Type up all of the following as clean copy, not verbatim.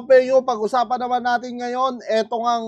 kapenyo, pag-usapan naman natin ngayon, etong ang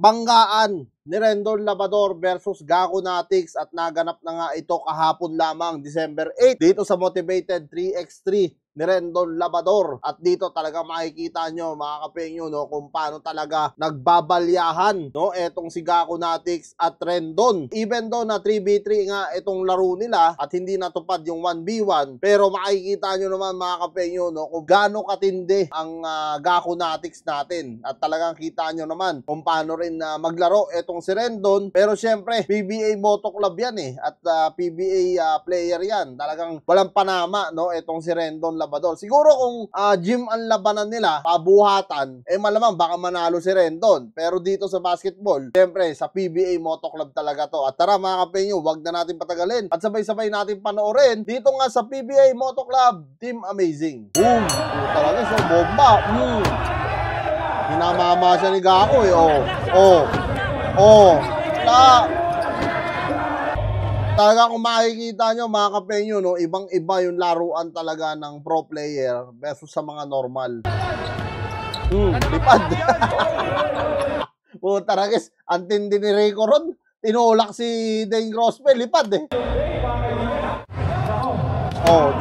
banggaan ni Rendon Labrador versus Gago Natics at naganap na nga ito kahapon lamang, December 8, dito sa Motivated 3x3 ni Rendon Labrador. At dito talaga makikita nyo mga kapenyo, no, kung paano talaga nagbabalyahan, no, etong si Gago Natics at Rendon. Even though na 3v3 nga itong laro nila at hindi natupad yung 1v1, pero makikita nyo naman mga kapenyo, no, kung gaano katindi ang Gago Natics natin. At talagang kita nyo naman kung paano rin maglaro etong si Rendon. Pero syempre PBA Moto Club yan at PBA player yan. Talagang walang panama, no, etong si Rendon Labrador. Siguro kung gym ang labanan nila, pabuhatan, malamang baka manalo si Rendon. Pero dito sa basketball, syempre sa PBA Moto Club talaga to. At tara mga kapenyo, wag na natin patagalin at sabay-sabay natin panoorin dito nga sa PBA Moto Club Team Amazing. Boom! Talaga so bomba. Hinamama siya ni Gago Talaga kung makikita nyo mga kapenyo, no, ibang-iba yung laruan talaga ng pro player versus sa mga normal. Lipad. Puta ragis, ang tindi ni Rico Ron. Tinulak si Dane Grossman, lipad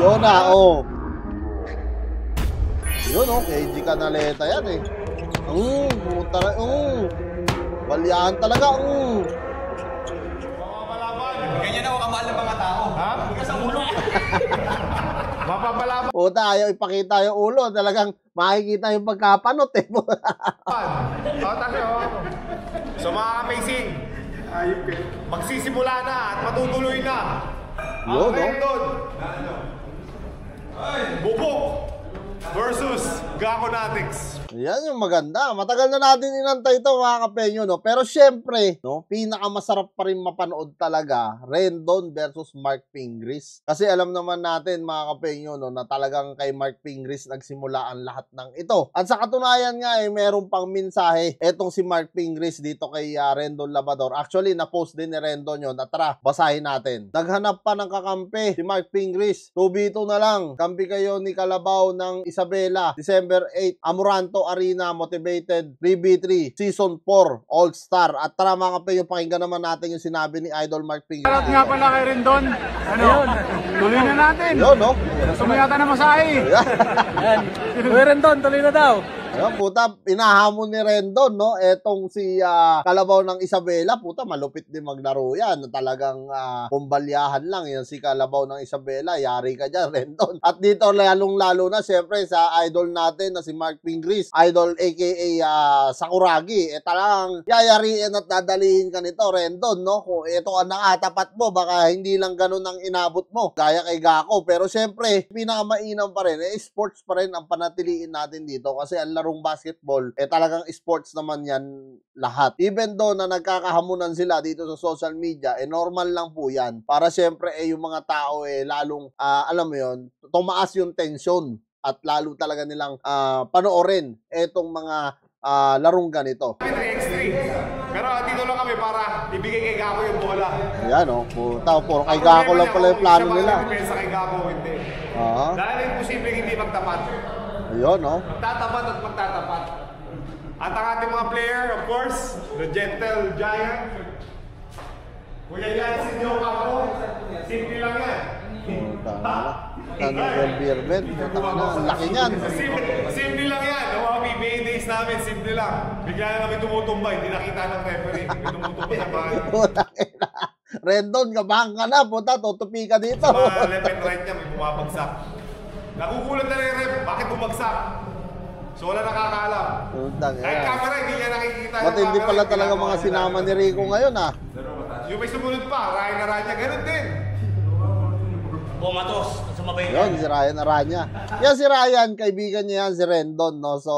yun na, Yun, KG Canaleta yan puta balyahan talaga, Ganyan ako kamahal ng mga tao. Ha? Huwag sa ulo. Mapapalaban. Puta, ayaw ipakita yung ulo. Talagang makikita yung pagkapanot So mga amazing, magsisimula na at matutuloy na. Yun, Rendon Bubok versus Gago Natics. Yan yung maganda. Matagal na natin inantay ito mga kapenyo, no? Pero syempre, no, pinakamasarap pa rin mapanood talaga Rendon versus Mark Pingris. Kasi alam naman natin mga kapenyo, no, na talagang kay Mark Pingris nagsimula ang lahat ng ito. At sa katunayan nga meron pang mensahe etong si Mark Pingris dito kay Rendon Labrador. Actually, na-post din ni Rendon yun. At tara, basahin natin. Naghanap pa ng kakampi si Mark Pingris. 2v2 na lang. Kampi kayo ni Kalabaw ng Isabela, December 8, Amoranto Arena, Motivated 3v3 Season 4 All-Star. At tara mga kapenyo, pakinggan naman natin yung sinabi ni Idol Mark Pingris. Shoutout nga pala kay Rendon. Tuloy na natin. Yun, no? Sumiyata na masahe. Yan. Uy, Rendon, tuloy na daw. Ayun, puta, pinahamon ni Rendon, no? Etong si Kalabaw ng Isabela, puta, malupit din maglaro yan. Talagang kumbalyahan lang yan si Kalabaw ng Isabela. Yari ka dyan, Rendon. At dito, lalong-lalo na, siyempre, sa idol natin na si Mark Pingris, idol aka Sakuragi. Talagang yayariin at dadalihin ka nito, Rendon, no? Kung ito ang nakatapat mo, baka hindi lang ganun ang inabot mo, gaya kay Gako. Pero siyempre, pinakamainam pa rin, sports pa rin ang panatiliin natin dito. Kasi ang larong basketball, talagang sports naman yan lahat. Even though na nagkakahamunan sila dito sa social media, normal lang po yan. Para syempre, yung mga tao, lalong, alam mo yun, tumaas yung tension at lalo talaga nilang panoorin etong mga larong ganito. 3x3. Pero dito lang kami para ibigay kay Gago yung bola. Yan, puta, puro kay Gako lang pala yung plano nila. Depensa kay Gago, hindi. Dahil imposible hindi magtapat. Ayun, Magtatapat at magtatapat. At ang ating mga player, of course, the Gentle Giant. Kuya yan, si Joe Capo. Simple lang yan. Tanong Beerman, ang laki niyan. Simple lang yan. Mga PBA days namin, simple lang. Bigla na kami tumutumba, hindi nakita ng referee. Hindi tumutumba sa bahay. Rendon, kabahan ka na, puta, tutupi ka dito. Mga left and right niya, may bumabagsak. Nagugulat na rin ref, bakit bumagsak? So wala nakakaalam. Kahit camera, hindi niya nakikita. Matindi pala talaga mga sinama ni Rico ngayon, Yung may sumunod pa, Ryan Aranya, ganun din. Bumatos, sumabay yun, si Ryan Aranya. Yan si Ryan, kaibigan niya yan, si Rendon, no? So,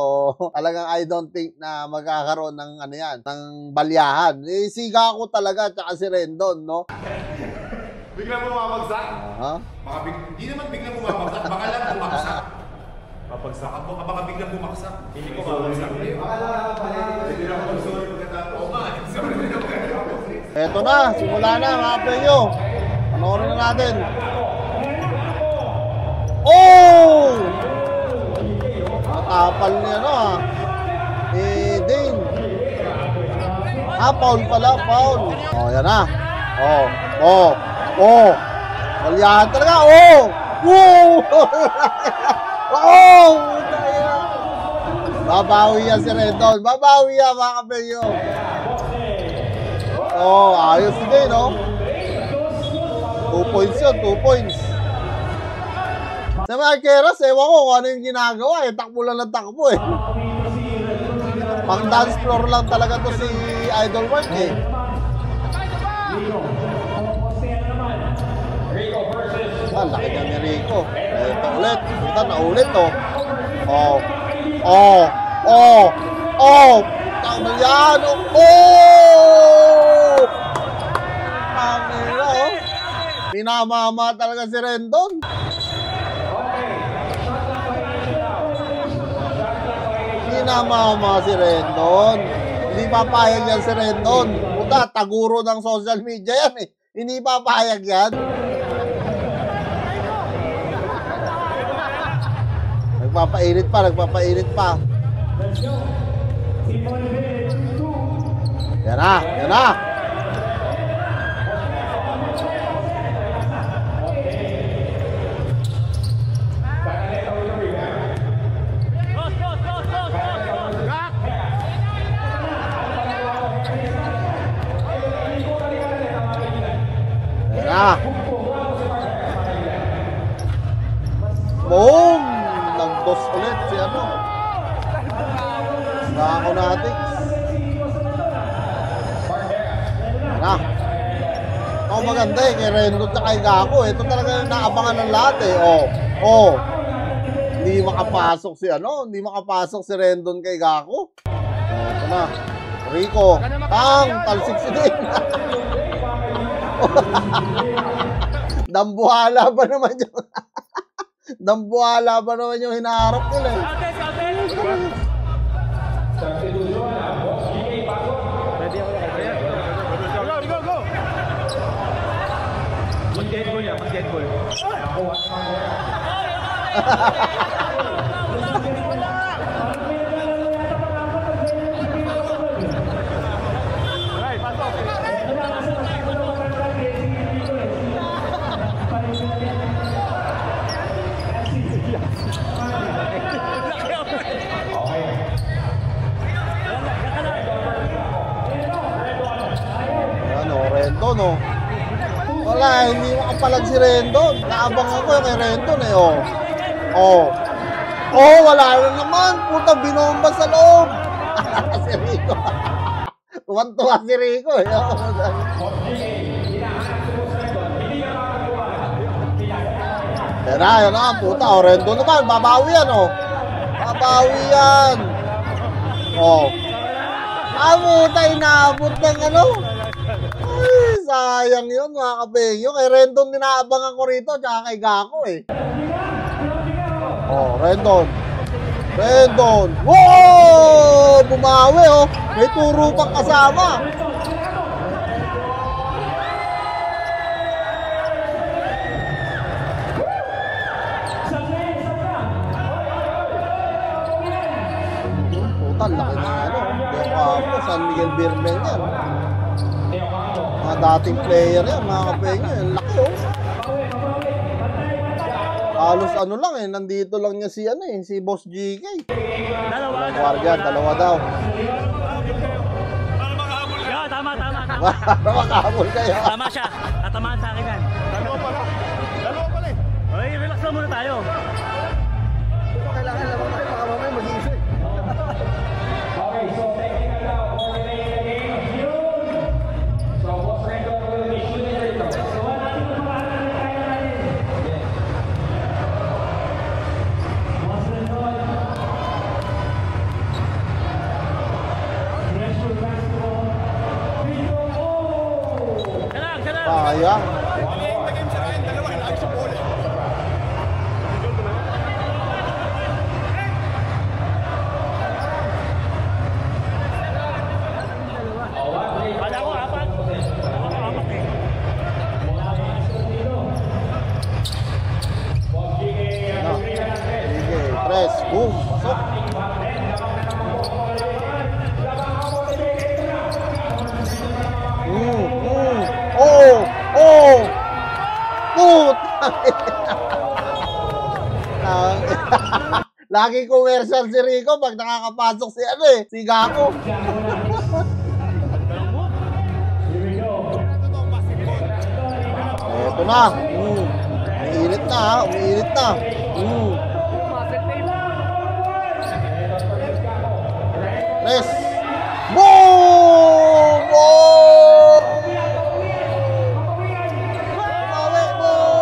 talagang I don't think na magkakaroon ng, ng balyahan. Si Gako talaga, tsaka si Rendon, no? Biglang bumabagsak? Hindi naman biglang bumabagsak, baka lang bumaksak. Babagsak? Baka biglang bumaksak. Hindi ko babagsak. Hindi na ako mag-sorry pagkatapos. Eto na, simula na mga penyo. Panoorin na natin. Nakapal niya, no? Foul pala, foul. Oh, yan na. Walyahan talaga, Woo! Babawi yan si Rendon. Babawi yan, mga kapelyo. Ayos din, no? 2 points yun, 2 points. Sa mga Keras, ewan ko kung ano yung ginagawa, takbo lang ng takbo, Pang dance floor lang talaga to si Idol Mark, Laki niya ni Rico. Ito ulit. Ito na ulit, Tanggal yan, Tangina, Pinamama talaga si Rendon. Pinamama si Rendon. Hindi papayag yan si Rendon. Puta, taguro ng social media yan, Hindi papayag yan. Nagpapainit pa. Yan na. Boom! Nag-dos ulit si Gakunatics. Maganda kay Rendon at kay Gako. Ito talaga yung naabangan ng lahat, Hindi makapasok si Rendon kay Gako. Ito na. Rico. Talsik si din. Dambuhala ba naman yung hinaharap nila, Mag-deadball. Rendon, Wala, hindi makapalag si Rendon. Naabangan ko kay Rendon, wala na naman. Puta, binomba sa loob. Si Rico. Tuwan-tuwa si Rico, Yan na, puta. Rendon naman, babawi yan, Babawi yan. Puta, inaabot ng Ay, sayang yun, mga kapengyo. Kay Rendon dinaabangan ko rito, tsaka kay Gako, Rendon. Wow! Bumawi, May turo pang kasama. Puta, laki na San Miguel Birmen yan. Mga dating player yan, mga kapengyo. Laki, Halos lang, nandito lang niya si Boss GK. Dalawa daw. Tama. Para makahabol kayo. Tama siya. Tatamaan sa akin yan. Dalawa pala Oy, relax lang muna tayo. Kailangan naman tayo, baka mamaya mag-iisip. Okay, so technical now. Coordinate the game. So what's Rendon will be shooting later. So what natin ang pangalan na kaya natin? What's Rendon? Pressure basketball. Salang. Sayang. Kala ko, apat. Sige, press. Boom. Pasok. Lagi commercial si Rico pag nakakapasok si ano eh, si Gako. Eto na. Umiinit na ha, umiinit na. Press. Boom! Boom! Tumawi, boom!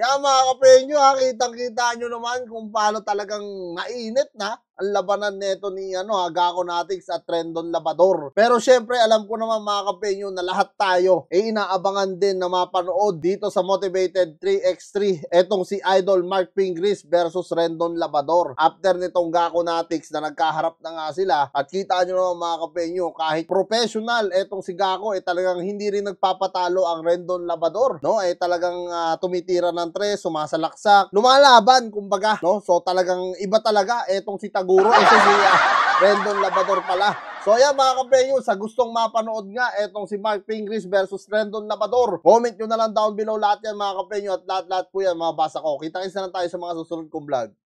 Yan mga kapenyo ha, kitang-kita nyo naman kung paano talagang mainit na ang labanan nito ni Gako Natics at Rendon Labador. Pero syempre alam ko naman mga kapenyo na lahat tayo inaabangan din na mapanood dito sa Motivated 3x3 etong si Idol Mark Pingris versus Rendon Labador. After nitong Gako Natics na nagkaharap na nga sila at kita nyo naman mga kapenyo kahit professional etong si Gako talagang hindi rin nagpapatalo ang Rendon Labador, no? Talagang tumitira ng tres, sumasalaksak, lumalaban kumbaga, no? So talagang iba talaga etong si Taguro si Rendon Labador pala. So ayan mga kapenyo, sa gustong mapanood nga etong si Mark Pingris versus Rendon Labador, comment nyo na lang down below lahat yan mga kapenyo at lahat-lahat po yan mabasa ko. Kita-kits na lang tayo sa mga susunod kong vlog.